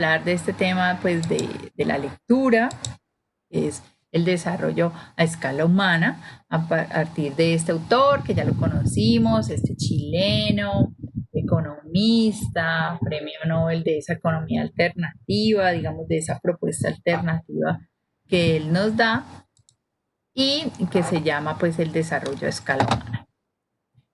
hablar de este tema pues de la lectura, que es el desarrollo a escala humana, a partir de este autor que ya lo conocimos, este chileno, economista, premio Nobel de esa economía alternativa, digamos, de esa propuesta alternativa que él nos da y que se llama pues el desarrollo a escala humana.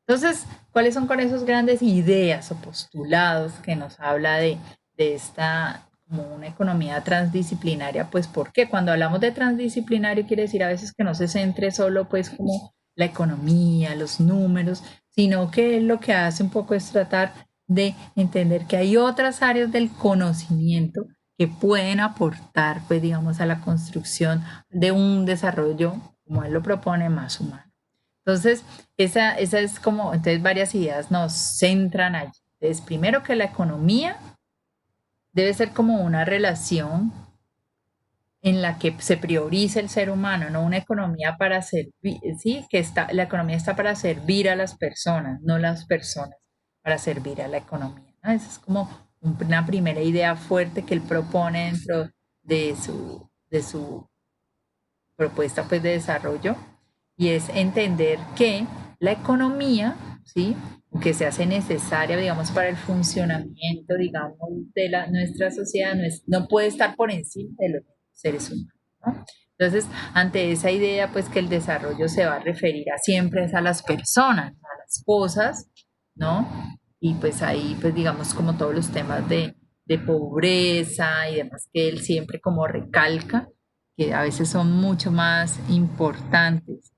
Entonces, ¿cuáles son con esos grandes ideas o postulados que nos habla de esta como una economía transdisciplinaria? Pues porque cuando hablamos de transdisciplinario quiere decir a veces que no se centre solo pues como la economía, los números, sino que lo que hace un poco es tratar de entender que hay otras áreas del conocimiento que pueden aportar pues digamos a la construcción de un desarrollo, como él lo propone, más humano. Entonces, esa es como, entonces varias ideas nos centran allí. Entonces, primero que la economía debe ser como una relación en la que se priorice el ser humano, no una economía para servir, sí, la economía está para servir a las personas, no las personas para servir a la economía, ¿no? Esa es como una primera idea fuerte que él propone dentro de su propuesta pues de desarrollo, y es entender que la economía, ¿sí? Que se hace necesaria, digamos, para el funcionamiento, digamos, de nuestra sociedad, no puede estar por encima de los seres humanos, ¿no? Entonces, ante esa idea, pues que el desarrollo se va a referir a siempre a las personas, a las cosas, ¿no? Y pues ahí, pues digamos, como todos los temas de pobreza y demás, que él siempre como recalca, que a veces son mucho más importantes.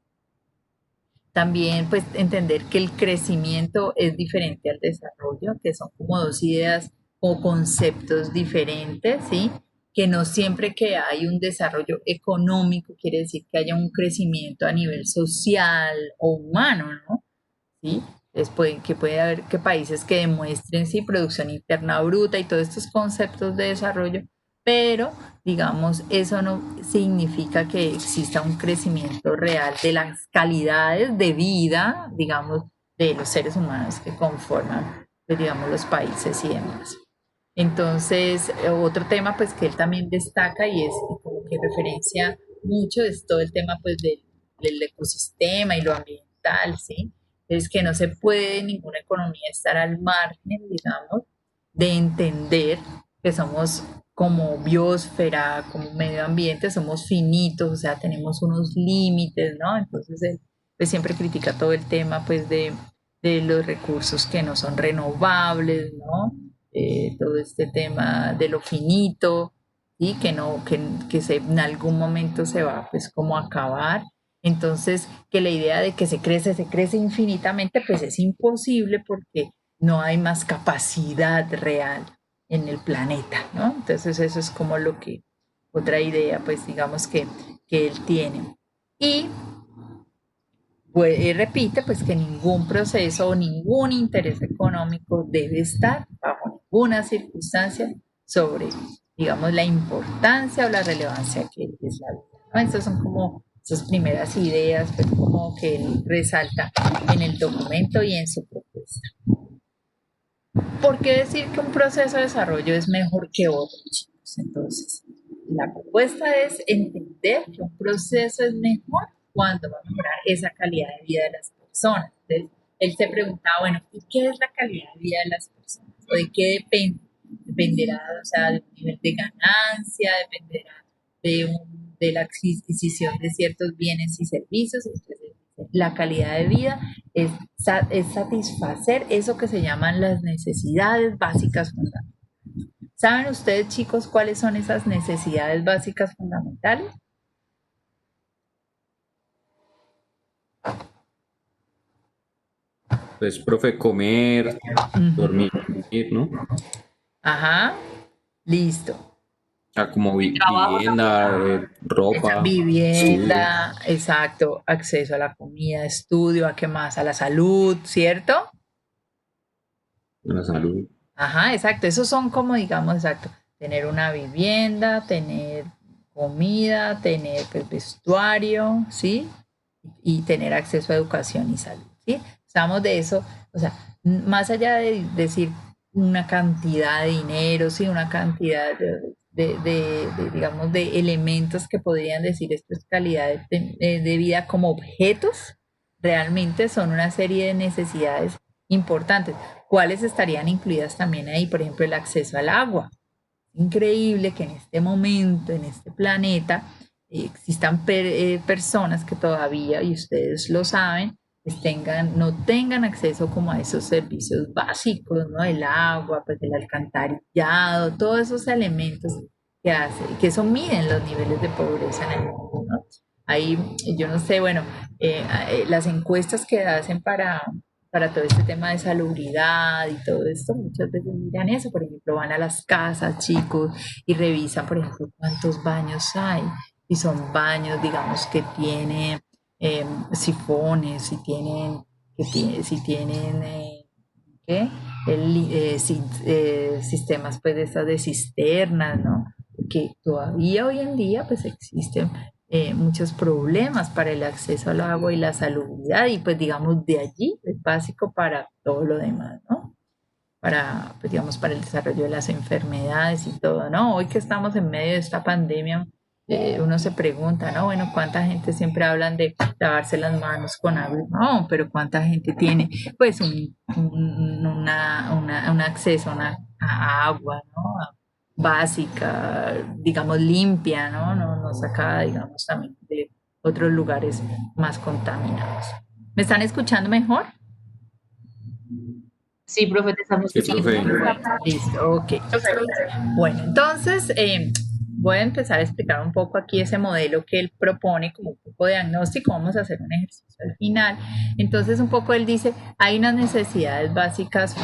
También pues entender que el crecimiento es diferente al desarrollo, que son como dos ideas o conceptos diferentes, ¿sí? Que no siempre que hay un desarrollo económico quiere decir que haya un crecimiento a nivel social o humano, ¿no? ¿Sí? Que puede haber que países que demuestren sí producción interna bruta y todos estos conceptos de desarrollo, pero digamos, eso no significa que exista un crecimiento real de las calidades de vida, digamos, de los seres humanos que conforman, pues, digamos, los países y demás. Entonces, otro tema pues que él también destaca y es como que referencia mucho es todo el tema pues del ecosistema y lo ambiental, ¿sí? Es que no se puede ninguna economía estar al margen, digamos, de entender que somos como biosfera, como medio ambiente, somos finitos, o sea, tenemos unos límites, ¿no? Entonces él pues, siempre critica todo el tema pues de los recursos que no son renovables, ¿no? Todo este tema de lo finito, ¿sí? Que no, que en algún momento se va pues como a acabar. Entonces, que la idea de que se crece infinitamente, pues es imposible porque no hay más capacidad real en el planeta, ¿no? Entonces, eso es como lo que, otra idea, pues digamos que él tiene. Y y repite pues que ningún proceso o ningún interés económico debe estar bajo ninguna circunstancia sobre, digamos, la importancia o la relevancia que es la vida, ¿no? Estas son como esas primeras ideas pues, como que él resalta en el documento y en su propuesta. ¿Por qué decir que un proceso de desarrollo es mejor que otro, chicos? Entonces, la propuesta es entender que un proceso es mejor cuando va a mejorar esa calidad de vida de las personas. Entonces, él se preguntaba, bueno, ¿y qué es la calidad de vida de las personas? ¿O de qué depende? Dependerá, o sea, de un nivel de ganancia, dependerá de la adquisición de ciertos bienes y servicios. Entonces, la calidad de vida es satisfacer eso que se llaman las necesidades básicas fundamentales. ¿Saben ustedes, chicos, cuáles son esas necesidades básicas fundamentales? Pues, profe, comer, dormir, ¿no? Ajá, listo. Ah, como Trabajo vivienda, ropa, estudio, vivienda, exacto, acceso a la comida, estudio, ¿a qué más? A la salud, ¿cierto? la salud. Ajá, exacto. Esos son como, digamos, exacto, tener una vivienda, tener comida, tener pues, vestuario, ¿sí? Y tener acceso a educación y salud, ¿sí? Estamos de eso, o sea, más allá de decir una cantidad de dinero, sí, una cantidad digamos, de elementos que podrían decir esto es calidad de vida como objetos, realmente son una serie de necesidades importantes. ¿Cuáles estarían incluidas también ahí? Por ejemplo, el acceso al agua. Increíble que en este momento, en este planeta, existan personas que todavía, y ustedes lo saben, pues no tengan acceso como a esos servicios básicos, ¿no? El agua, pues el alcantarillado, todos esos elementos que eso miden los niveles de pobreza en el mundo, ¿no? Ahí, yo no sé, bueno, las encuestas que hacen para todo este tema de salubridad y todo esto, muchas veces miran eso, por ejemplo, van a las casas, chicos, y revisan, por ejemplo, cuántos baños hay, y son baños, digamos, que tienen sifones, si tienen ¿qué? Sistemas pues de estas de cisternas, ¿no? Que todavía hoy en día pues existen muchos problemas para el acceso al agua y la salubridad y pues digamos de allí es básico para todo lo demás, ¿no? Para, pues, digamos, para el desarrollo de las enfermedades y todo, ¿no? Hoy que estamos en medio de esta pandemia, uno se pregunta, ¿no? Bueno, ¿cuánta gente siempre hablan de lavarse las manos con agua? No, pero ¿cuánta gente tiene, pues, un acceso a agua, ¿no? Básica, digamos, limpia, ¿no? No sacada, digamos, también de otros lugares más contaminados. ¿Me están escuchando mejor? Sí, profe, te estamos escuchando. Listo, ok. Bueno, entonces voy a empezar a explicar un poco aquí ese modelo que él propone como un poco de diagnóstico. Vamos a hacer un ejercicio al final. Entonces, un poco él dice, hay unas necesidades básicas.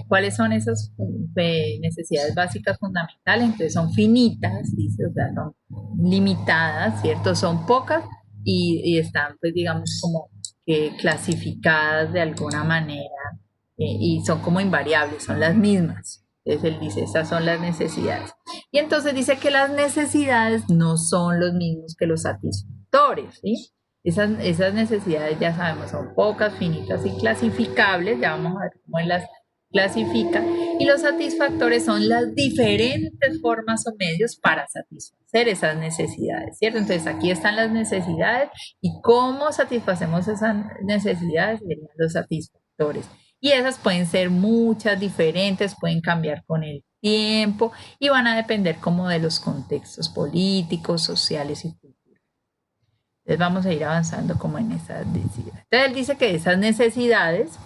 ¿Cuáles son esas necesidades básicas fundamentales? Entonces, son finitas, dice, o sea, son limitadas, ¿cierto? Son pocas y están, pues, digamos, como que clasificadas de alguna manera y son como invariables, son las mismas. Entonces él dice, esas son las necesidades. Y entonces dice que las necesidades no son los mismos que los satisfactores, ¿sí? Esas necesidades ya sabemos son pocas, finitas y clasificables, ya vamos a ver cómo él las clasifica, y los satisfactores son las diferentes formas o medios para satisfacer esas necesidades, ¿cierto? Entonces aquí están las necesidades y cómo satisfacemos esas necesidades serían los satisfactores. Y esas pueden ser muchas, diferentes, pueden cambiar con el tiempo y van a depender como de los contextos políticos, sociales y culturales. Entonces vamos a ir avanzando como en esas necesidades. Entonces él dice que esas necesidades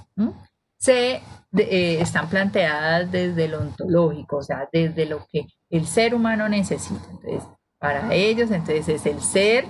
están planteadas desde lo ontológico, o sea, desde lo que el ser humano necesita. Entonces, para ellos, entonces es el ser,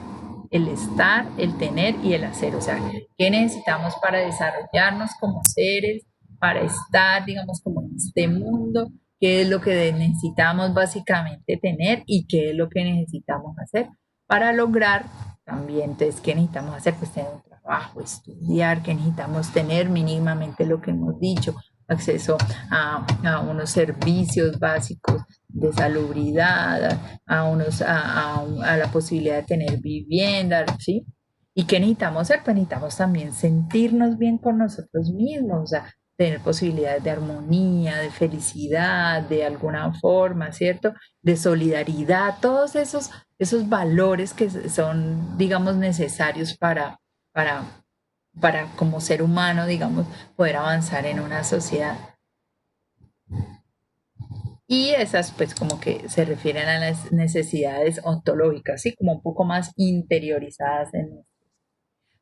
el estar, el tener y el hacer. O sea, ¿qué necesitamos para desarrollarnos como seres, para estar, digamos, como en este mundo? ¿Qué es lo que necesitamos básicamente tener y qué es lo que necesitamos hacer para lograr también? Entonces, ¿qué necesitamos hacer? Pues tener un trabajo, estudiar, ¿qué necesitamos tener? Mínimamente lo que hemos dicho, acceso a unos servicios básicos de salubridad, a la posibilidad de tener vivienda, ¿sí? ¿Y qué necesitamos hacer? Pues necesitamos también sentirnos bien con nosotros mismos, o sea, tener posibilidades de armonía, de felicidad, de alguna forma, ¿cierto? De solidaridad, todos esos valores que son, digamos, necesarios para como ser humano, digamos, poder avanzar en una sociedad. Y esas pues como que se refieren a las necesidades ontológicas, ¿sí? Como un poco más interiorizadas en nosotros.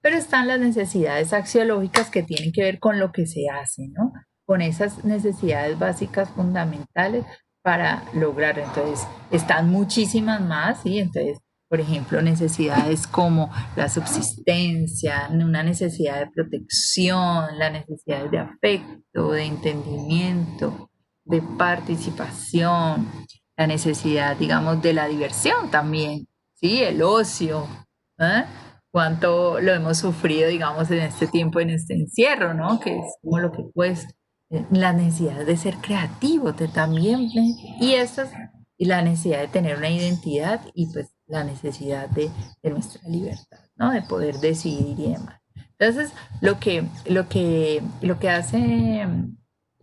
Pero están las necesidades axiológicas que tienen que ver con lo que se hace, ¿no? Con esas necesidades básicas fundamentales para lograr. Entonces, están muchísimas más, ¿sí? Entonces, por ejemplo, necesidades como la subsistencia, una necesidad de protección, la necesidad de afecto, de entendimiento, de participación, la necesidad, digamos, de la diversión también, ¿sí? El ocio, ¿eh? Cuánto lo hemos sufrido, digamos, en este tiempo, en este encierro, ¿no? Que es como lo que pues, la necesidad de ser creativo también, y la necesidad de tener una identidad y pues la necesidad de nuestra libertad, ¿no? De poder decidir y demás. Entonces, lo que hace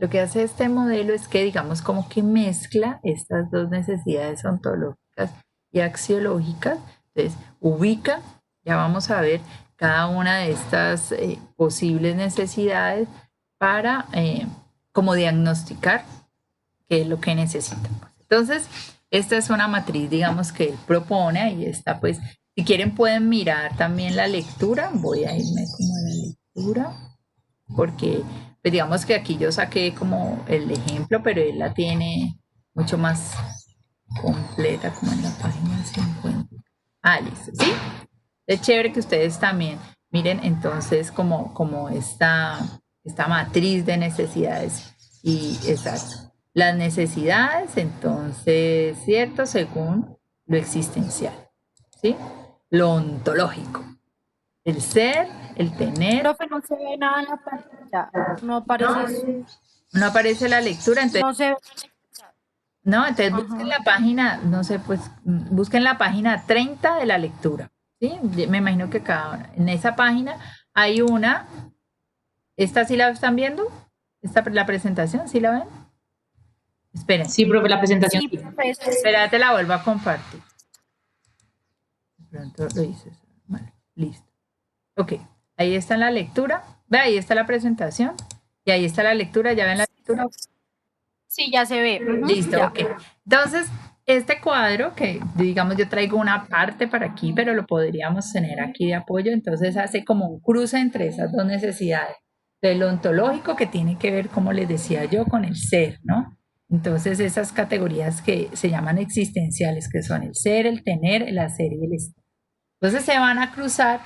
lo que hace este modelo es que, digamos, como que mezcla estas dos necesidades ontológicas y axiológicas. Entonces, ubica, ya vamos a ver cada una de estas posibles necesidades para como diagnosticar qué es lo que necesitamos. Entonces, esta es una matriz, digamos, que él propone. Ahí está, pues, si quieren pueden mirar también la lectura. Voy a irme como a la lectura, porque, pues, digamos que aquí yo saqué como el ejemplo, pero él la tiene mucho más completa, como en la página 50. Ah, listo, ¿sí? Es chévere que ustedes también miren entonces como esta matriz de necesidades. Y exacto. Las necesidades, entonces, ¿cierto? Según lo existencial, ¿sí? Lo ontológico. El ser, el tener. Profe, no se ve nada en la pantalla. No aparece. No aparece la lectura, entonces. No se ve. No, entonces busquen la página, no sé, pues busquen la página 30 de la lectura, ¿sí? Me imagino que en esa página hay una. ¿Esta sí la están viendo? ¿La presentación? ¿Sí la ven? Esperen. Sí, profe, la presentación. Sí, profe. Espérate, la vuelvo a compartir. De pronto lo hice. Vale, listo. Ok, ahí está la lectura. Ve, ahí está la presentación. Y ahí está la lectura. ¿Ya ven la lectura? Sí, ya se ve. Listo, ya. ok. Entonces, este cuadro, que digamos yo traigo una parte para aquí, pero lo podríamos tener aquí de apoyo, entonces hace como un cruce entre esas dos necesidades. De lo ontológico, que tiene que ver, como les decía yo, con el ser, ¿no? Entonces, esas categorías que se llaman existenciales, que son el ser, el tener, el hacer y el estar. Entonces, se van a cruzar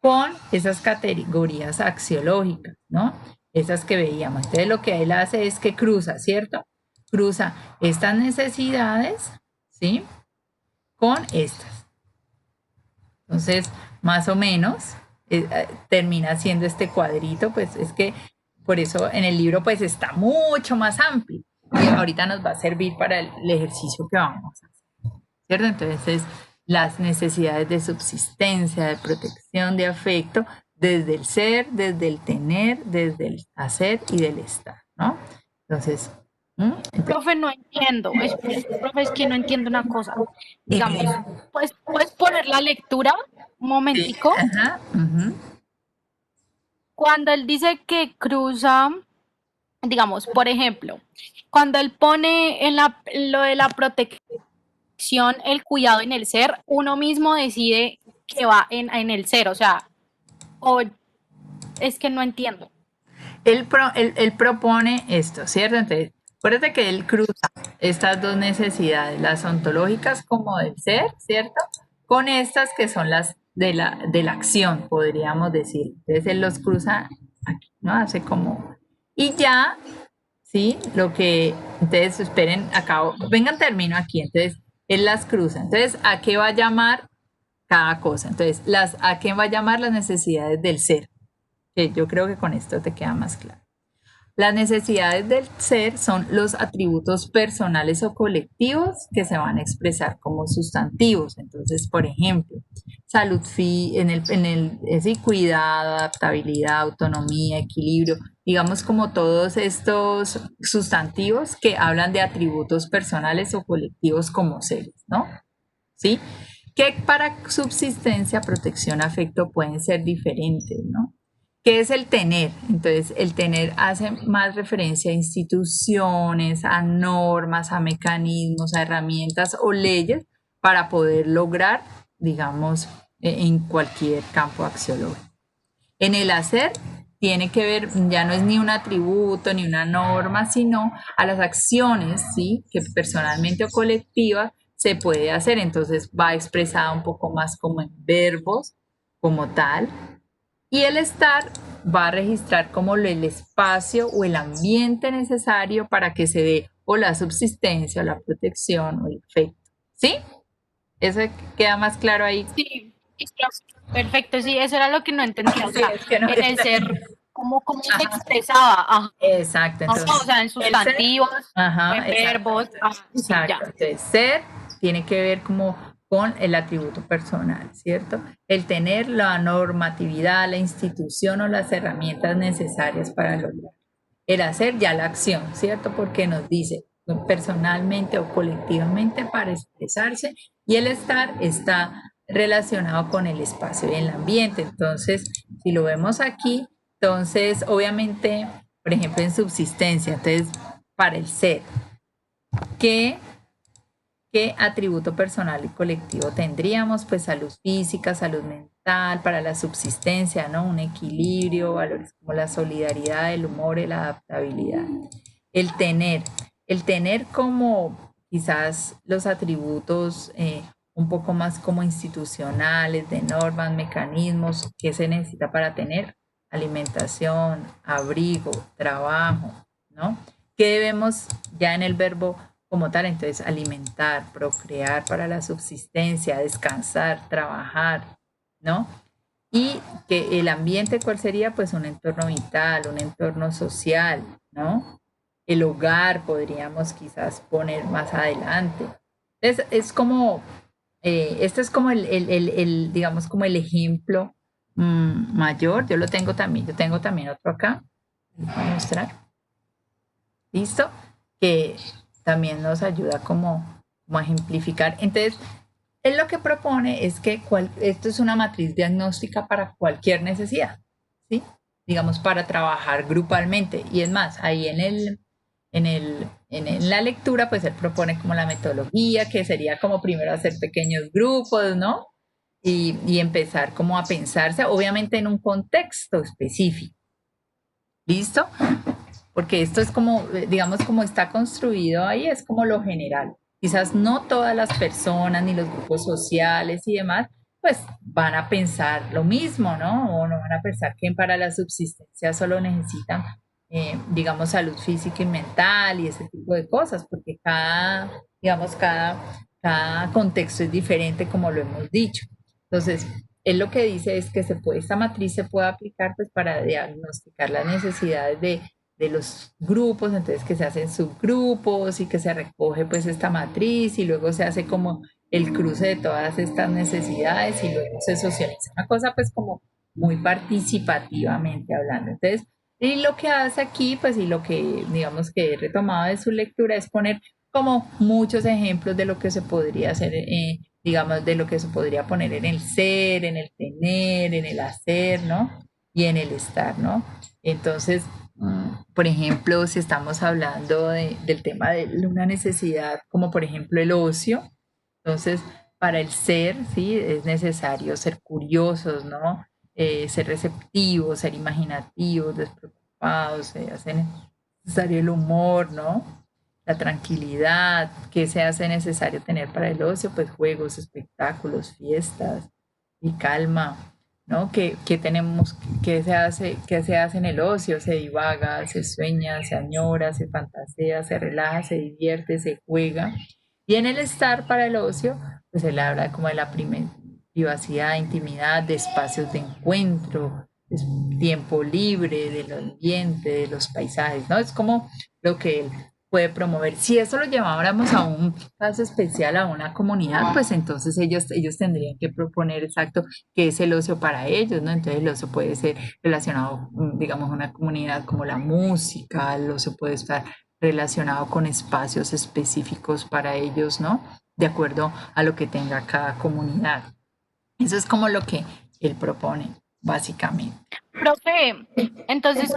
con esas categorías axiológicas, ¿no? Esas que veíamos. Entonces, lo que él hace es que cruza, ¿cierto? Cruza estas necesidades, ¿sí? Con estas. Entonces, más o menos, termina siendo este cuadrito, pues es que por eso en el libro pues está mucho más amplio. Y ahorita nos va a servir para el ejercicio que vamos a hacer, ¿cierto? Entonces, las necesidades de subsistencia, de protección, de afecto, desde el ser, desde el tener, desde el hacer y del estar, ¿no? Entonces, profe, no entiendo. Profe, es que no entiendo una cosa. Digamos, pues, ¿puedes poner la lectura un momentico? Sí. Ajá, Cuando él dice que cruza, digamos, por ejemplo, cuando él pone en lo de la protección, el cuidado en el ser, uno mismo decide que va en el ser, o sea, o es que no entiendo. Él propone esto, ¿cierto? Entonces, acuérdate que él cruza estas dos necesidades, las ontológicas como del ser, ¿cierto? Con estas que son las de la acción, podríamos decir. Entonces, él los cruza aquí, ¿no? Hace como. Y ya, ¿sí? Entonces, esperen, acabo. Vengan, termino aquí. Entonces, él las cruza. Entonces, ¿a qué va a llamar cada cosa? Entonces, ¿a qué va a llamar las necesidades del ser? Que yo creo que con esto te queda más claro. Las necesidades del ser son los atributos personales o colectivos que se van a expresar como sustantivos. Entonces, por ejemplo, salud, cuidado, adaptabilidad, autonomía, equilibrio, digamos como todos estos sustantivos que hablan de atributos personales o colectivos como seres, ¿no? ¿Sí? Que para subsistencia, protección, afecto pueden ser diferentes, ¿no? ¿Qué es el tener? Entonces, el tener hace más referencia a instituciones, a normas, a mecanismos, a herramientas o leyes para poder lograr, digamos, en cualquier campo axiológico. En el hacer tiene que ver, ya no es ni un atributo ni una norma, sino a las acciones, ¿sí? Que personalmente o colectiva se puede hacer. Entonces va expresada un poco más como en verbos, como tal. Y el estar va a registrar como el espacio o el ambiente necesario para que se dé o la subsistencia o la protección o el efecto. ¿Sí? ¿Eso queda más claro ahí? Sí, perfecto, sí, eso era lo que no entendía. O sea, Sí, es que no en el ser, ¿cómo se expresaba? Ajá. Exacto. Entonces, O sea, en sustantivos, en verbos. Exacto. Sí, ya. Entonces, ser tiene que ver como con el atributo personal, ¿cierto? El tener la normatividad, la institución o las herramientas necesarias para lograr. el hacer ya la acción, ¿cierto? Porque nos dice personalmente o colectivamente para expresarse, y el estar está relacionado con el espacio y el ambiente. Entonces, si lo vemos aquí, entonces obviamente, por ejemplo, en subsistencia, entonces para el ser, ¿qué atributo personal y colectivo tendríamos? Pues salud física, salud mental, para la subsistencia, ¿no? Un equilibrio, valores como la solidaridad, el humor y la adaptabilidad. El tener como quizás los atributos un poco más como institucionales, de normas, mecanismos, que se necesita para tener alimentación, abrigo, trabajo, ¿no? ¿Qué debemos ya en el verbo como tal? Entonces, alimentar, procrear para la subsistencia, descansar, trabajar, ¿no? Y que el ambiente, ¿cuál sería? Pues un entorno vital, un entorno social, ¿no? El hogar podríamos quizás poner más adelante. Es como, este es como digamos, como el ejemplo mayor. Yo tengo también otro acá. Les voy a mostrar. ¿Listo? Que también nos ayuda como a ejemplificar. Entonces, él lo que propone es que esto es una matriz diagnóstica para cualquier necesidad, ¿sí? Digamos, para trabajar grupalmente. Y es más, ahí en la lectura, pues él propone como la metodología, que sería como primero hacer pequeños grupos, ¿no? Y empezar como a pensarse, obviamente en un contexto específico. ¿Listo? Porque esto es como, digamos, como está construido ahí, es como lo general. Quizás no todas las personas ni los grupos sociales y demás, pues van a pensar lo mismo, ¿no? O no van a pensar que para la subsistencia solo necesitan, digamos, salud física y mental y ese tipo de cosas, porque cada contexto es diferente, como lo hemos dicho. Entonces, él lo que dice es que esta matriz se puede aplicar pues para diagnosticar las necesidades de los grupos, entonces que se hacen subgrupos y que se recoge pues esta matriz y luego se hace como el cruce de todas estas necesidades y luego se socializa una cosa pues como muy participativamente hablando. Entonces, y lo que hace aquí pues y lo que digamos que he retomado de su lectura es poner como muchos ejemplos de lo que se podría hacer, digamos, de lo que se podría poner en el ser, en el tener, en el hacer, ¿no? Y en el estar, ¿no? Entonces, por ejemplo, si estamos hablando del tema de una necesidad, como por ejemplo el ocio, entonces para el ser, sí, es necesario ser curiosos, ¿no? Ser receptivos, ser imaginativos, despreocupados, se hace necesario el humor, ¿no? La tranquilidad, ¿qué se hace necesario tener para el ocio? Pues juegos, espectáculos, fiestas y calma, ¿no? ¿Qué se hace en el ocio? Se divaga, se sueña, se añora, se fantasea, se relaja, se divierte, se juega. Y en el estar para el ocio, pues él habla como de la privacidad, intimidad, de espacios de encuentro, de tiempo libre, del ambiente, de los paisajes, ¿no? Es como lo que él puede promover. Si eso lo lleváramos a un caso especial, a una comunidad, pues entonces ellos tendrían que proponer exacto qué es el ocio para ellos, ¿no? Entonces el ocio puede ser relacionado, digamos, a una comunidad como la música, el ocio puede estar relacionado con espacios específicos para ellos, ¿no? De acuerdo a lo que tenga cada comunidad. Eso es como lo que él propone, básicamente. Profe, entonces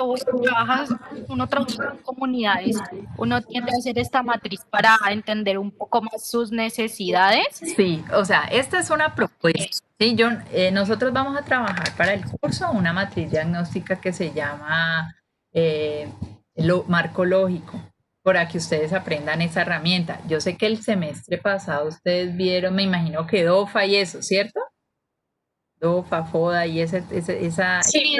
vos trabajas, uno trabaja con comunidades, uno tiende a hacer esta matriz para entender un poco más sus necesidades. Sí, o sea, esta es una propuesta. Sí, nosotros vamos a trabajar para el curso una matriz diagnóstica que se llama marco lógico, para que ustedes aprendan esa herramienta. Yo sé que el semestre pasado ustedes vieron, me imagino que DOFA y eso, ¿cierto? DOFA, FODA y esa... Sí,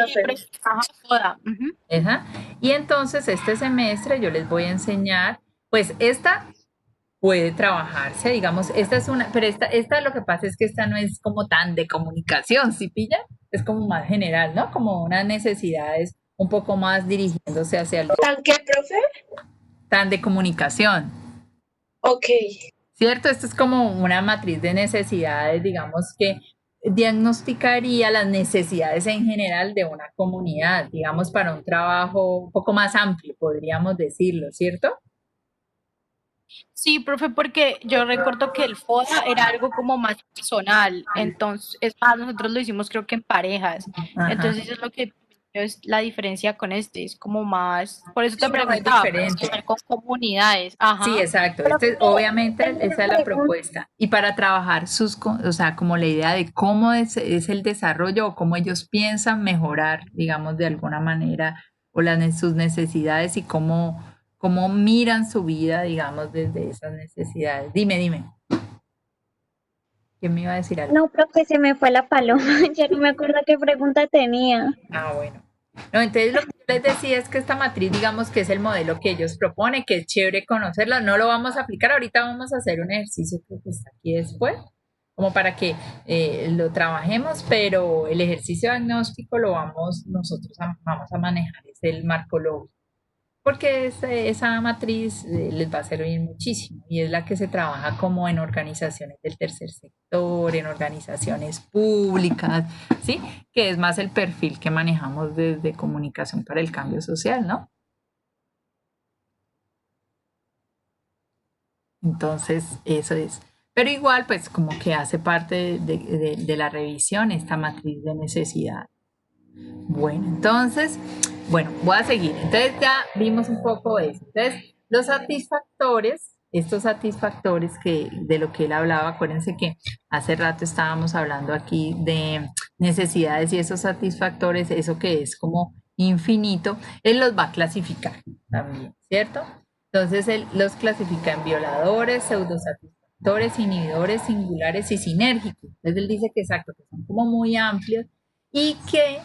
FODA. Esa. Y entonces este semestre yo les voy a enseñar, pues esta puede trabajarse, digamos, esta es una, pero esta lo que pasa es que esta no es como tan de comunicación, ¿sí pillan? Es como más general, ¿no? Como unas necesidades un poco más dirigiéndose hacia el... ¿Tan qué, profe? Tan de comunicación. Ok. ¿Cierto? Esto es como una matriz de necesidades, digamos que diagnosticaría las necesidades en general de una comunidad, digamos, para un trabajo un poco más amplio, podríamos decirlo, ¿cierto? Sí, profe, porque yo recuerdo que el FODA era algo como más personal, entonces, es más, nosotros lo hicimos creo que en parejas, Ajá. entonces es lo que es la diferencia con este, es como más, por eso Sí, te no, es preguntaba, diferente. personal con comunidades, Sí, ajá. exacto. Profe, Obviamente, tengo esa una es la pregunta. propuesta. Y para trabajar o sea, como la idea de cómo es el desarrollo o cómo ellos piensan mejorar, digamos, de alguna manera, o sus necesidades y cómo miran su vida, digamos, desde esas necesidades. Dime. ¿Quién me iba a decir algo? No, profe, se me fue la paloma. Ya no me acuerdo qué pregunta tenía. Ah, bueno. No, entonces lo que yo les decía es que esta matriz, digamos que es el modelo que ellos proponen, que es chévere conocerlo, no lo vamos a aplicar, ahorita vamos a hacer un ejercicio que está aquí después, como para que lo trabajemos, pero el ejercicio diagnóstico nosotros vamos a manejar, es el marco lógico porque esa matriz les va a servir muchísimo y es la que se trabaja como en organizaciones del tercer sector, en organizaciones públicas, ¿sí? Que es más el perfil que manejamos desde comunicación para el cambio social, ¿no? Entonces, eso es. Pero igual, pues como que hace parte de la revisión esta matriz de necesidad. Bueno, entonces, bueno, voy a seguir. Entonces ya vimos un poco eso. Entonces, los satisfactores, estos satisfactores de lo que él hablaba, acuérdense que hace rato estábamos hablando aquí de necesidades y esos satisfactores, eso que es como infinito, él los va a clasificar también, ¿cierto? Entonces él los clasifica en violadores, pseudosatisfactores, inhibidores, singulares y sinérgicos. Entonces él dice que exacto, que son como muy amplios y que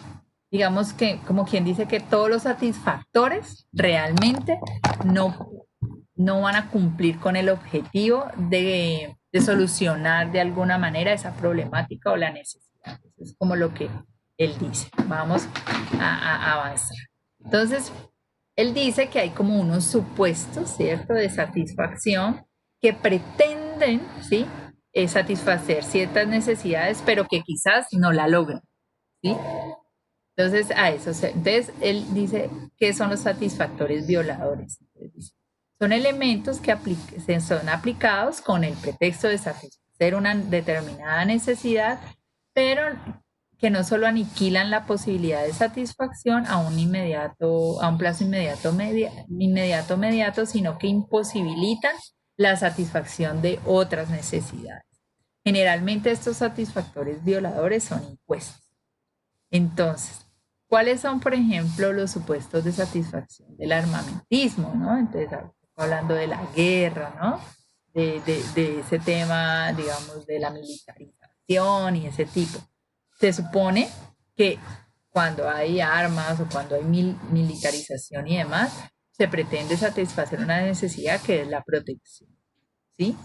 digamos que como quien dice que todos los satisfactores realmente no van a cumplir con el objetivo de solucionar de alguna manera esa problemática o la necesidad. Eso es como lo que él dice. Vamos a avanzar. Entonces, él dice que hay como unos supuestos, ¿cierto?, de satisfacción que pretenden, ¿sí?, satisfacer ciertas necesidades, pero que quizás no la logran, ¿sí? Entonces, entonces él dice que son los satisfactores violadores. Entonces, son elementos que son aplicados con el pretexto de satisfacer una determinada necesidad, pero que no solo aniquilan la posibilidad de satisfacción a un plazo inmediato, sino que imposibilitan la satisfacción de otras necesidades. Generalmente estos satisfactores violadores son impuestos. Entonces, ¿cuáles son, por ejemplo, los supuestos de satisfacción del armamentismo, ¿no? Entonces, hablando de la guerra, ¿no? De ese tema, digamos, de la militarización y ese tipo. Se supone que cuando hay armas o cuando hay militarización y demás, se pretende satisfacer una necesidad que es la protección, ¿sí?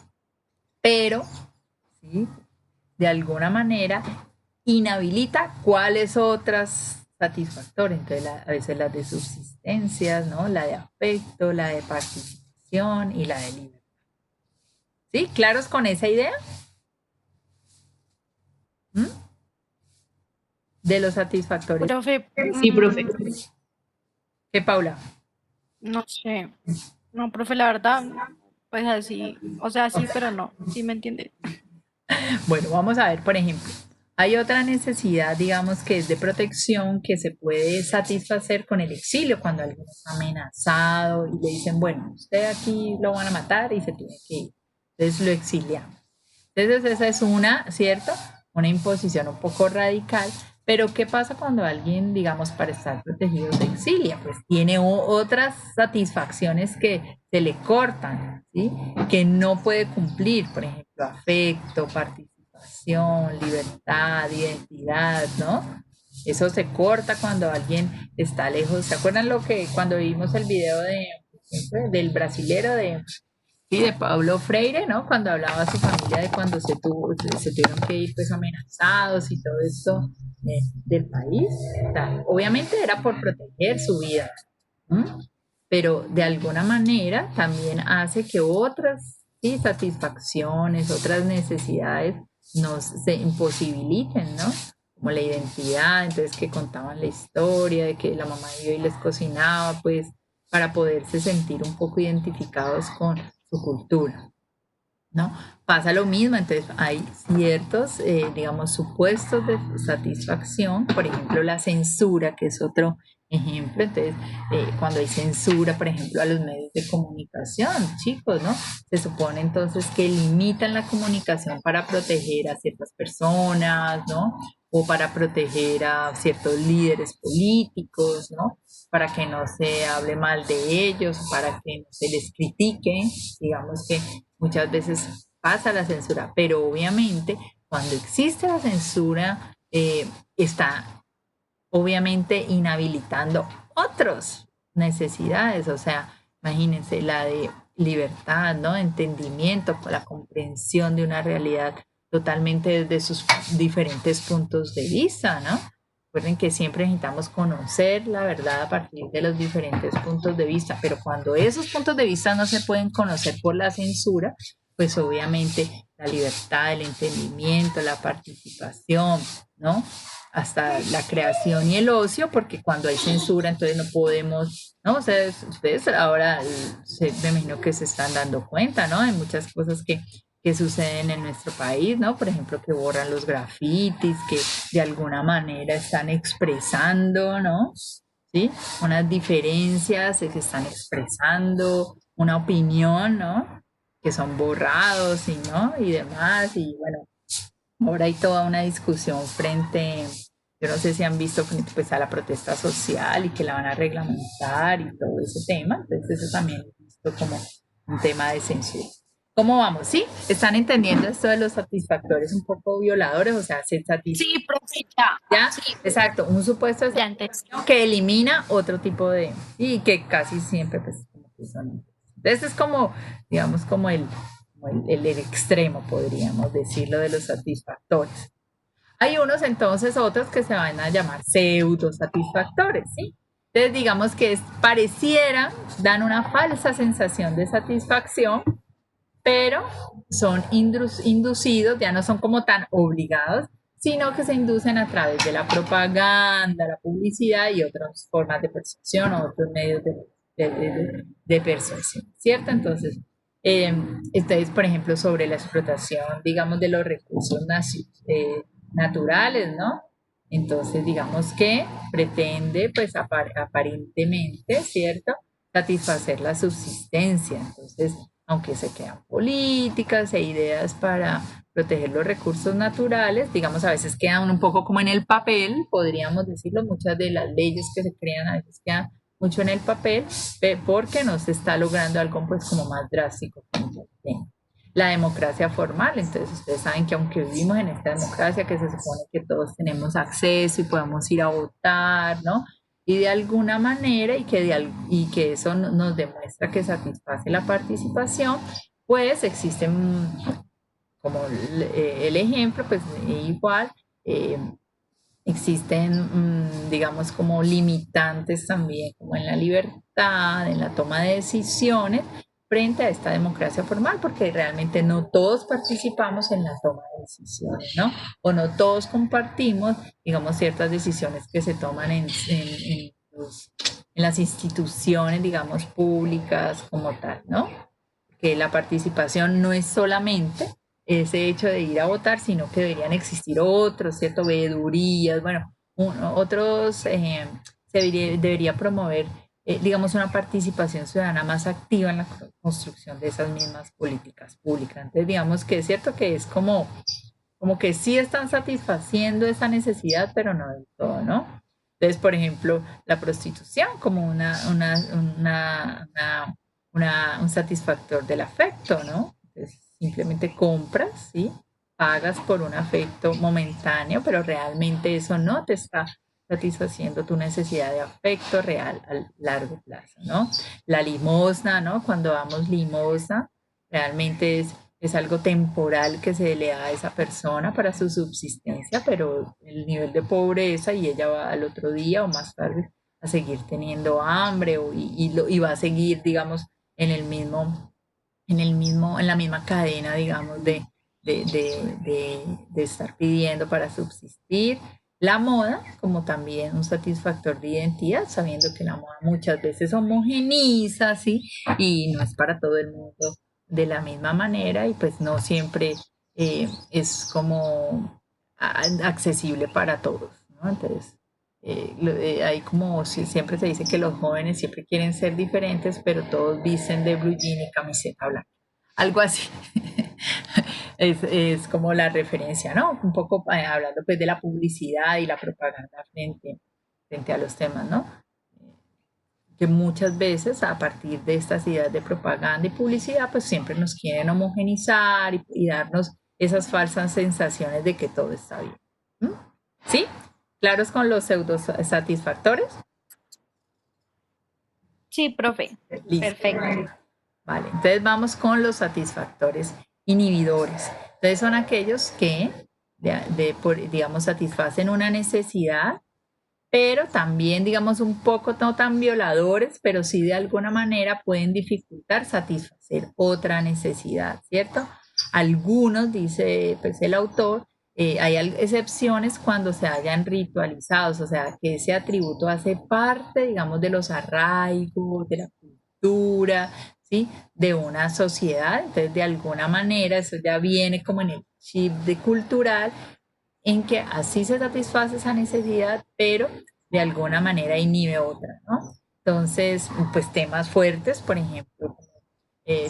Pero, ¿sí?, de alguna manera inhabilita cuáles otras satisfactores. Entonces, a veces las de subsistencias, ¿no? La de afecto, la de participación y la de libertad. ¿Sí? ¿Claros con esa idea? ¿Mm? De los satisfactores. Profe, Sí, profe. ¿Qué, Paula? no sé, no, profe, la verdad, pues así, o sea, sí, pero no, ¿sí me entiende? Bueno, vamos a ver, por ejemplo, hay otra necesidad, digamos, que es de protección que se puede satisfacer con el exilio, cuando alguien está amenazado y le dicen, bueno, usted aquí lo van a matar y se tiene que ir. Entonces lo exiliamos. Entonces esa es una, ¿cierto? Una imposición un poco radical. Pero ¿qué pasa cuando alguien, digamos, para estar protegido se exilia? Pues tiene otras satisfacciones que se le cortan, ¿sí? Que no puede cumplir, por ejemplo, afecto, participación, libertad, identidad, ¿no? Eso se corta cuando alguien está lejos. ¿Se acuerdan lo que cuando vimos el video del brasilero de Paulo Freire, ¿no? Cuando hablaba a su familia de cuando se tuvieron que ir pues amenazados y todo esto del país. O sea, obviamente era por proteger su vida, ¿no? Pero de alguna manera también hace que otras, ¿sí?, satisfacciones, otras necesidades se imposibiliten, ¿no? Como la identidad, entonces que contaban la historia de que la mamá iba y les cocinaba, pues para poderse sentir un poco identificados con su cultura, ¿no? Pasa lo mismo, entonces hay ciertos, digamos, supuestos de satisfacción, por ejemplo, la censura, que es otro ejemplo, entonces, cuando hay censura, por ejemplo, a los medios de comunicación, chicos, ¿no? Se supone entonces que limitan la comunicación para proteger a ciertas personas, ¿no? O para proteger a ciertos líderes políticos, ¿no? Para que no se hable mal de ellos, para que no se les critique, digamos que muchas veces pasa la censura, pero obviamente cuando existe la censura está obviamente inhabilitando otras necesidades, o sea, imagínense la de libertad, ¿no? Entendimiento, la comprensión de una realidad totalmente desde sus diferentes puntos de vista, ¿no? Recuerden que siempre necesitamos conocer la verdad a partir de los diferentes puntos de vista, pero cuando esos puntos de vista no se pueden conocer por la censura, pues obviamente la libertad, el entendimiento, la participación, ¿no? Hasta la creación y el ocio, porque cuando hay censura, entonces no podemos, ¿no? O sea, ustedes ahora me imagino que se están dando cuenta, ¿no? Hay muchas cosas que suceden en nuestro país, ¿no? Por ejemplo, que borran los grafitis, que de alguna manera están expresando, ¿no? ¿Sí? Unas diferencias que están expresando, una opinión, ¿no? Que son borrados y, ¿no? Y demás, y bueno, ahora hay toda una discusión frente, yo no sé si han visto frente pues, a la protesta social y que la van a reglamentar y todo ese tema, entonces eso también es visto como un tema de censura. ¿Cómo vamos? ¿Sí? ¿Están entendiendo esto de los satisfactores un poco violadores? O sea, se satisface. Sí, profeta. ¿Ya? Sí. Exacto, un supuesto de satisfacción que elimina otro tipo de... y que casi siempre pues como que son... Entonces es como, digamos, como el extremo, podríamos decirlo, de los satisfactores. Hay unos entonces, otros que se van a llamar pseudo satisfactores, ¿sí? Entonces digamos que pareciera, dan una falsa sensación de satisfacción, pero son inducidos, ya no son como tan obligados, sino que se inducen a través de la propaganda, la publicidad y otras formas de persuasión o otros medios de persuasión, ¿cierto? Entonces, por ejemplo, sobre la explotación, digamos, de los recursos naturales, ¿no? Entonces, digamos que pretende, pues, aparentemente, ¿cierto? Satisfacer la subsistencia. Entonces, aunque se crean políticas e ideas para proteger los recursos naturales, digamos, a veces quedan un poco como en el papel, podríamos decirlo, muchas de las leyes que se crean a veces quedan mucho en el papel, porque no se está logrando algo pues como más drástico. La democracia formal, entonces ustedes saben que aunque vivimos en esta democracia que se supone que todos tenemos acceso y podemos ir a votar, ¿no? Y de alguna manera, y que eso nos demuestra que satisface la participación, pues existen, como el ejemplo, pues igual, existen, digamos, como limitantes también, como en la libertad, en la toma de decisiones, frente a esta democracia formal, porque realmente no todos participamos en la toma de decisiones, ¿no? O no todos compartimos, digamos, ciertas decisiones que se toman en las instituciones, digamos, públicas como tal, ¿no? Que la participación no es solamente ese hecho de ir a votar, sino que deberían existir otros, ¿cierto? Veedurías, bueno, otros, se debería promover, digamos, una participación ciudadana más activa en la construcción de esas mismas políticas públicas. Entonces, digamos que es cierto que es como que sí están satisfaciendo esa necesidad, pero no del todo, ¿no? Entonces, por ejemplo, la prostitución como un satisfactor del afecto, ¿no? Entonces, simplemente compras, ¿sí? Pagas por un afecto momentáneo, pero realmente eso no te está satisfaciendo tu necesidad de afecto real a largo plazo, ¿no? La limosna, ¿no? Cuando damos limosna, realmente es algo temporal que se le da a esa persona para su subsistencia, pero el nivel de pobreza y ella va al otro día o más tarde a seguir teniendo hambre y va a seguir, digamos, en la misma cadena, digamos, de de estar pidiendo para subsistir. La moda, como también un satisfactor de identidad, sabiendo que la moda muchas veces homogeniza, ¿sí? Y no es para todo el mundo de la misma manera y pues no siempre es como accesible para todos, ¿no? Entonces, hay como siempre se dice que los jóvenes siempre quieren ser diferentes, pero todos visten de blue jean y camiseta blanca. Algo así. Es como la referencia, ¿no? Un poco hablando pues de la publicidad y la propaganda frente a los temas, ¿no? Que muchas veces a partir de estas ideas de propaganda y publicidad pues siempre nos quieren homogenizar y darnos esas falsas sensaciones de que todo está bien. ¿Mm? ¿Sí? ¿Claros con los pseudosatisfactores? Sí, profe. Listo. Perfecto. Vale, entonces vamos con los satisfactores inhibidores. Entonces son aquellos que, digamos, satisfacen una necesidad, pero también, digamos, un poco no tan violadores, pero sí de alguna manera pueden dificultar satisfacer otra necesidad, ¿cierto? Algunos, dice pues, el autor, hay excepciones cuando se hayan ritualizados, o sea, que ese atributo hace parte, digamos, de los arraigos, de la cultura, ¿sí? De una sociedad, entonces de alguna manera eso ya viene como en el chip de cultural, en que así se satisface esa necesidad, pero de alguna manera inhibe otra, ¿no? Entonces, pues temas fuertes, por ejemplo,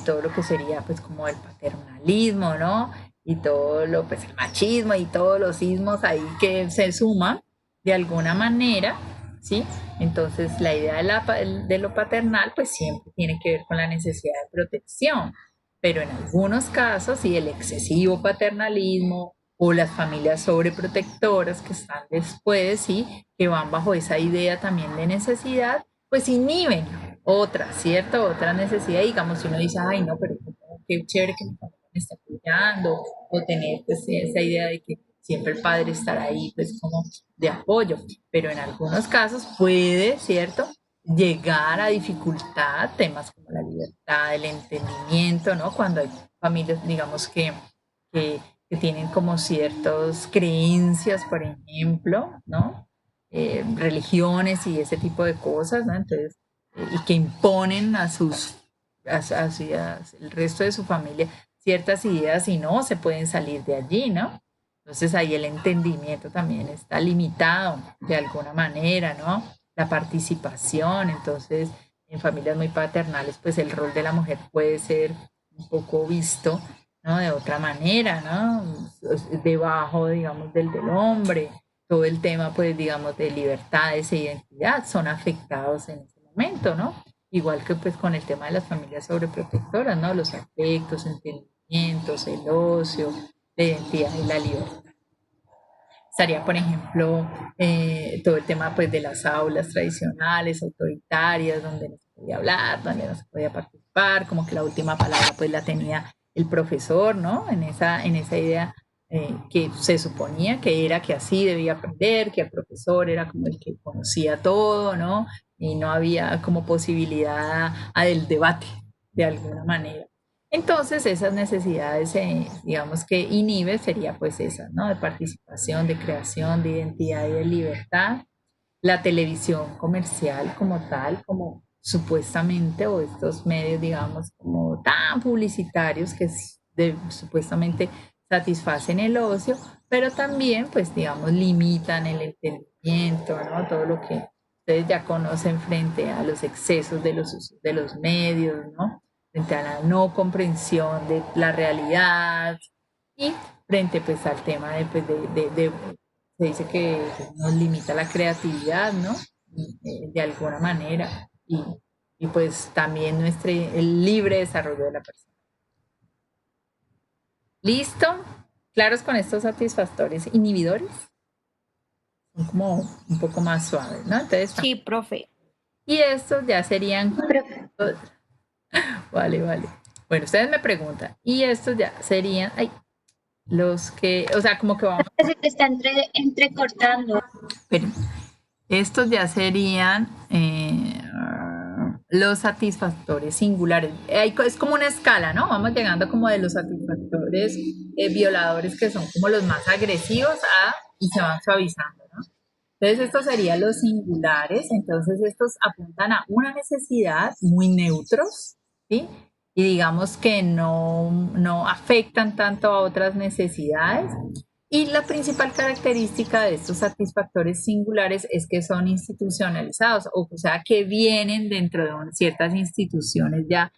todo lo que sería pues como el paternalismo, ¿no? Y todo lo, pues el machismo y todos los ismos ahí que se suman de alguna manera, ¿sí? Entonces la idea de lo paternal pues siempre tiene que ver con la necesidad de protección, pero en algunos casos, sí, el excesivo paternalismo o las familias sobreprotectoras que están después, ¿sí? Que van bajo esa idea también de necesidad, pues inhiben otra, ¿cierto? Otra necesidad, digamos, si uno dice, ay, no, pero qué chévere que mi familia me está apoyando, o tener pues esa idea de que siempre el padre estará ahí, pues como de apoyo, pero en algunos casos puede, ¿cierto? Llegar a dificultar temas como la libertad, el entendimiento, ¿no? Cuando hay familias, digamos, que tienen como ciertas creencias, por ejemplo, ¿no? Religiones y ese tipo de cosas, ¿no? Entonces, y que imponen hacia el resto de su familia ciertas ideas y no se pueden salir de allí, ¿no? Entonces ahí el entendimiento también está limitado de alguna manera, ¿no? La participación, entonces en familias muy paternales, pues el rol de la mujer puede ser un poco visto, ¿no? De otra manera, ¿no? Debajo, digamos, del hombre. Todo el tema, pues, digamos, de libertades e identidad son afectados en ese momento, ¿no? Igual que pues con el tema de las familias sobreprotectoras, ¿no? Los afectos, entendimientos, el ocio, la identidad y la libertad. Estaría, por ejemplo, todo el tema pues de las aulas tradicionales, autoritarias, donde no se podía hablar, donde no se podía participar, como que la última palabra pues la tenía el profesor, ¿no? En esa idea que se suponía que era que así debía aprender, que el profesor era como el que conocía todo, ¿no? Y no había como posibilidad del debate de alguna manera. Entonces esas necesidades, digamos que inhibe sería pues esas, ¿no? De participación, de creación, de identidad y de libertad. La televisión comercial como tal, como supuestamente, o estos medios, digamos, como tan publicitarios que supuestamente satisfacen el ocio, pero también, pues, digamos, limitan el entendimiento, ¿no? Todo lo que ustedes ya conocen frente a los excesos de los medios, ¿no? Frente a la no comprensión de la realidad y frente, pues, al tema se dice que nos limita la creatividad, ¿no? De alguna manera y pues también el libre desarrollo de la persona. ¿Listo? ¿Claros con estos satisfactores inhibidores? Son como un poco más suaves, ¿no? Entonces, sí, profe. Y estos ya serían... Vale. Bueno, ustedes me preguntan, y estos ya serían... los que, o sea, como que vamos... Se te está entrecortando. Pero estos ya serían los satisfactores singulares. Es como una escala, ¿no? Vamos llegando como de los satisfactores violadores, que son como los más agresivos, y se van suavizando, ¿no? Entonces estos serían los singulares. Entonces estos apuntan a una necesidad, muy neutros, ¿sí? Y digamos que no afectan tanto a otras necesidades. Y la principal característica de estos satisfactores singulares es que son institucionalizados, o sea, que vienen dentro de ciertas instituciones ya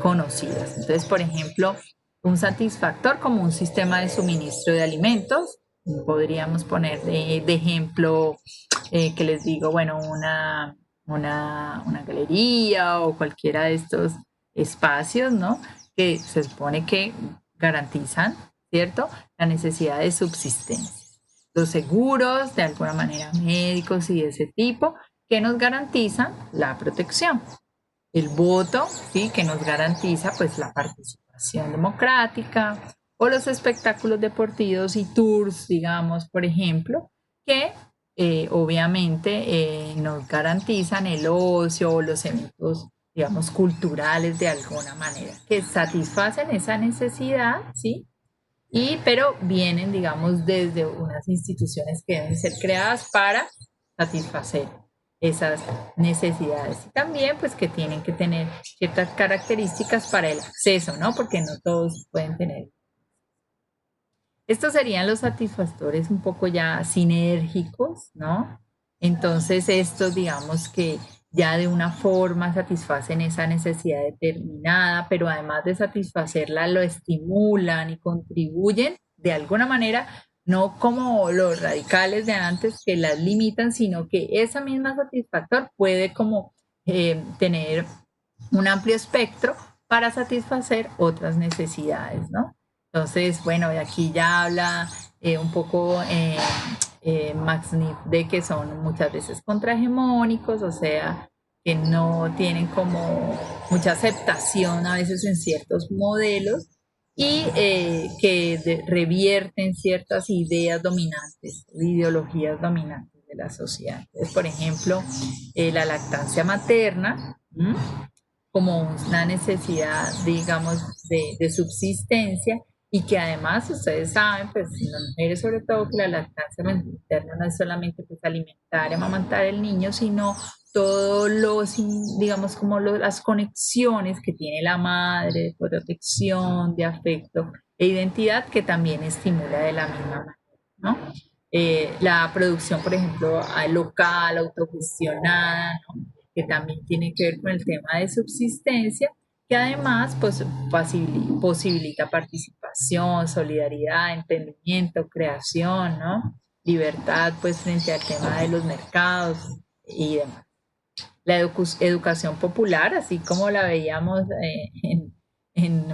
conocidas. Entonces, por ejemplo, un satisfactor como un sistema de suministro de alimentos, podríamos poner de ejemplo, que les digo, bueno, una galería o cualquiera de estos espacios, ¿no? Que se supone que garantizan, ¿cierto?, la necesidad de subsistencia. Los seguros, de alguna manera médicos y de ese tipo, que nos garantizan la protección. El voto, ¿sí?, que nos garantiza pues la participación democrática, o los espectáculos deportivos y tours, digamos, por ejemplo, que obviamente nos garantizan el ocio o los eventos, digamos, culturales de alguna manera, que satisfacen esa necesidad, ¿sí? Pero vienen, digamos, desde unas instituciones que deben ser creadas para satisfacer esas necesidades. Y también, pues, que tienen que tener ciertas características para el acceso, ¿no? Porque no todos pueden tener. Estos serían los satisfactores un poco ya sinérgicos, ¿no? Entonces, estos, digamos que ya de una forma satisfacen esa necesidad determinada, pero además de satisfacerla, lo estimulan y contribuyen de alguna manera, no como los radicales de antes que las limitan, sino que esa misma satisfactor puede como tener un amplio espectro para satisfacer otras necesidades, ¿no? Entonces, bueno, de aquí ya habla un poco Max Neff de que son muchas veces contrahegemónicos, o sea, que no tienen como mucha aceptación a veces en ciertos modelos, y que revierten ciertas ideas dominantes, ideologías dominantes de la sociedad. Entonces, por ejemplo, la lactancia materna, como una necesidad, digamos, de subsistencia, y que además ustedes saben, pues las mujeres sobre todo, que la lactancia materna no es solamente pues alimentar y amamantar al niño, sino todos los, digamos, como las conexiones que tiene la madre de protección, de afecto e identidad, que también estimula de la misma manera, ¿no? La producción, por ejemplo, local, autogestionada, ¿no?, que también tiene que ver con el tema de subsistencia, que además pues posibilita participación, solidaridad, entendimiento, creación, ¿no?, libertad pues frente al tema de los mercados y demás. La educación popular, así como la veíamos en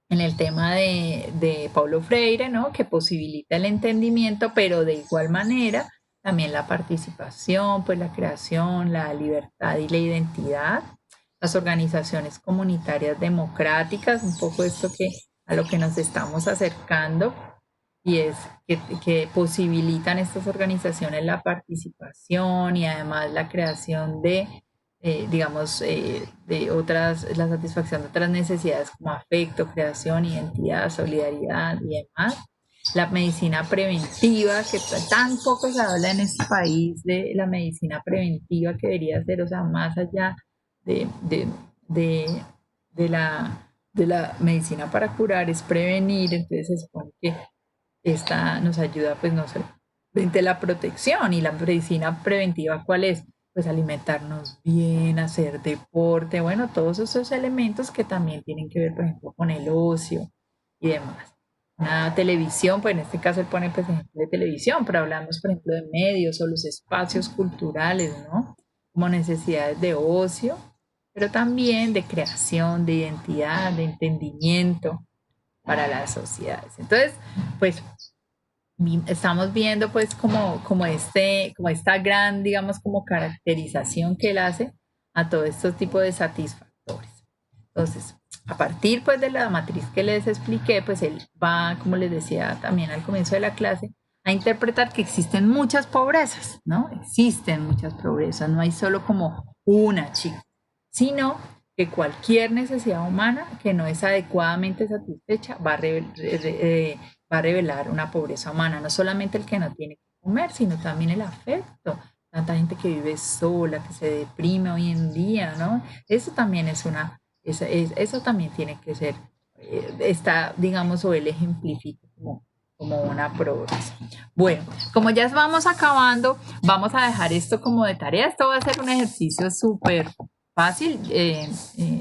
el tema de Paulo Freire, ¿no?, que posibilita el entendimiento, pero de igual manera también la participación, pues la creación, la libertad y la identidad. Las organizaciones comunitarias democráticas, un poco esto a lo que nos estamos acercando, y es que posibilitan estas organizaciones la participación y además la creación de, digamos, la satisfacción de otras necesidades como afecto, creación, identidad, solidaridad y demás. La medicina preventiva, que tan poco se habla en este país de la medicina preventiva, que debería ser, o sea, más allá de la medicina para curar, es prevenir. Entonces se supone que esta nos ayuda, pues, no sé, frente a la protección. Y la medicina preventiva, ¿cuál es? Pues alimentarnos bien, hacer deporte, bueno, todos esos elementos que también tienen que ver, por ejemplo, con el ocio y demás. Una televisión, pues en este caso él pone, pues, ejemplo de televisión, pero hablamos, por ejemplo, de medios o los espacios culturales, ¿no?, como necesidades de ocio, pero también de creación, de identidad, de entendimiento para las sociedades. Entonces, pues, estamos viendo, pues, como esta gran, digamos, como caracterización que él hace a todos estos tipos de satisfactores. Entonces, a partir, pues, de la matriz que les expliqué, pues él va, como les decía también al comienzo de la clase, a interpretar que existen muchas pobrezas, ¿no? Existen muchas pobrezas, no hay solo como una chica, sino que cualquier necesidad humana que no es adecuadamente satisfecha va a revelar una pobreza humana, no solamente el que no tiene que comer, sino también el afecto. Tanta gente que vive sola, que se deprime hoy en día, ¿no? Eso también eso también tiene que ser, está, digamos, o él ejemplifica como una pobreza. Bueno, como ya vamos acabando, vamos a dejar esto como de tarea. Esto va a ser un ejercicio súper fácil.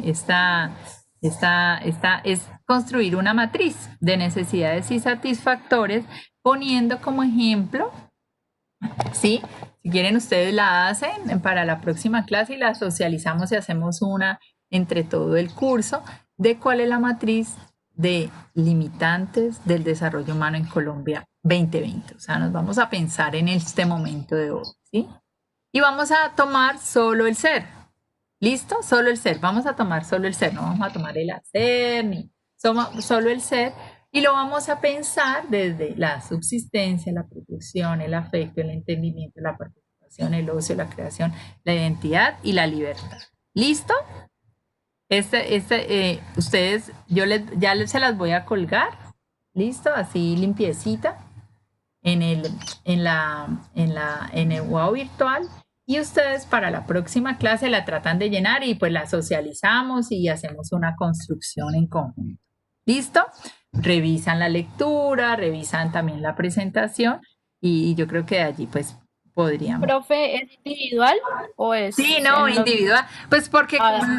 Esta es construir una matriz de necesidades y satisfactores poniendo como ejemplo, ¿sí? Si quieren ustedes la hacen para la próxima clase y la socializamos y hacemos una entre todo el curso de cuál es la matriz de limitantes del desarrollo humano en Colombia 2020. O sea, nos vamos a pensar en este momento de hoy, ¿sí? Y vamos a tomar solo el ser. ¿Listo? Solo el ser. Vamos a tomar solo el ser. No vamos a tomar el hacer, ni solo el ser. Y lo vamos a pensar desde la subsistencia, la protección, el afecto, el entendimiento, la participación, el ocio, la creación, la identidad y la libertad. ¿Listo? Ustedes, ya se las voy a colgar. ¿Listo? Así limpiecita en el WOW virtual. Y ustedes para la próxima clase la tratan de llenar y pues la socializamos y hacemos una construcción en conjunto. ¿Listo? Revisan la lectura, revisan también la presentación y yo creo que de allí pues podríamos. ¿Profe, es individual o es...? Sí, no, individual. Pues porque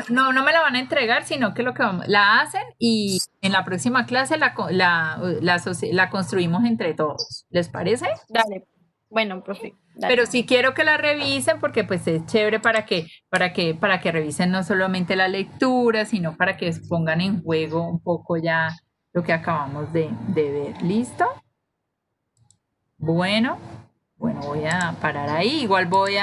no me la van a entregar, sino que la hacen y en la próxima clase la construimos entre todos. ¿Les parece? Dale. Bueno, profe. Dale. Pero sí quiero que la revisen porque pues es chévere para que revisen no solamente la lectura, sino para que pongan en juego un poco ya lo que acabamos de ver. ¿Listo? Bueno, voy a parar ahí. Igual voy a